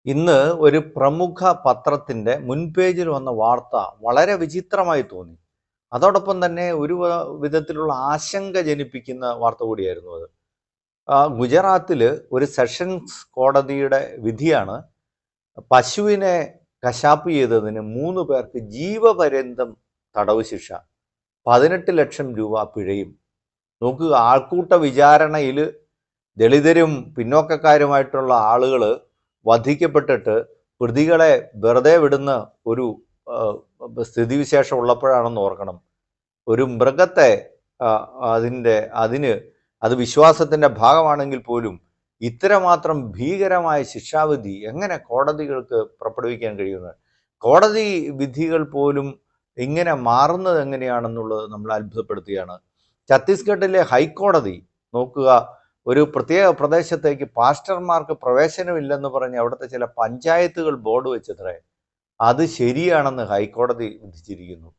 ഇന്ന് ഒരു പ്രമുഖ പത്രത്തിൻ്റെ മുൻപേജിൽ വന്ന വാർത്ത വളരെ വിചിത്രമായി തോന്നി. അതോടൊപ്പം തന്നെ ഒരു വിധത്തിലുള്ള ആശങ്ക ജനിപ്പിക്കുന്ന വാർത്ത കൂടിയായിരുന്നു അത്. ഗുജറാത്തിൽ ഒരു സെഷൻസ് കോടതിയുടെ വിധിയാണ് പശുവിനെ കശാപ്പ് ചെയ്തതിന് 3 പേർക്ക് ജീവപര്യന്തം തടവ് ശിക്ഷ, 18 ലക്ഷം രൂപ പിഴയും. നോക്കുക, ആൾക്കൂട്ട വിചാരണയിൽ ദളിതരും പിന്നോക്കക്കാരുമായിട്ടുള്ള ആളുകൾ വധിക്കപ്പെട്ടിട്ട് പ്രതികളെ വെറുതെ വിടുന്ന ഒരു സ്ഥിതിവിശേഷം ഉള്ളപ്പോഴാണെന്ന് ഓർക്കണം. ഒരു മൃഗത്തെ അത് വിശ്വാസത്തിൻ്റെ ഭാഗമാണെങ്കിൽ പോലും ഇത്രമാത്രം ഭീകരമായ ശിക്ഷാവിധി എങ്ങനെ കോടതികൾക്ക് പുറപ്പെടുവിക്കാൻ കഴിയുന്നത്? കോടതി വിധികൾ പോലും ഇങ്ങനെ മാറുന്നത് എങ്ങനെയാണെന്നുള്ളത് നമ്മൾ അത്ഭുതപ്പെടുത്തുകയാണ്. ഛത്തീസ്ഗഡിലെ ഹൈക്കോടതി നോക്കുക, ഒരു പ്രത്യേക പ്രദേശത്തേക്ക് പാസ്റ്റർമാർക്ക് പ്രവേശനമില്ലെന്ന് പറഞ്ഞ് അവിടുത്തെ ചില പഞ്ചായത്തുകൾ ബോർഡ് വെച്ചത്രേ. അത് ശരിയാണെന്ന് ഹൈക്കോടതി വിധിച്ചിരിക്കുന്നു.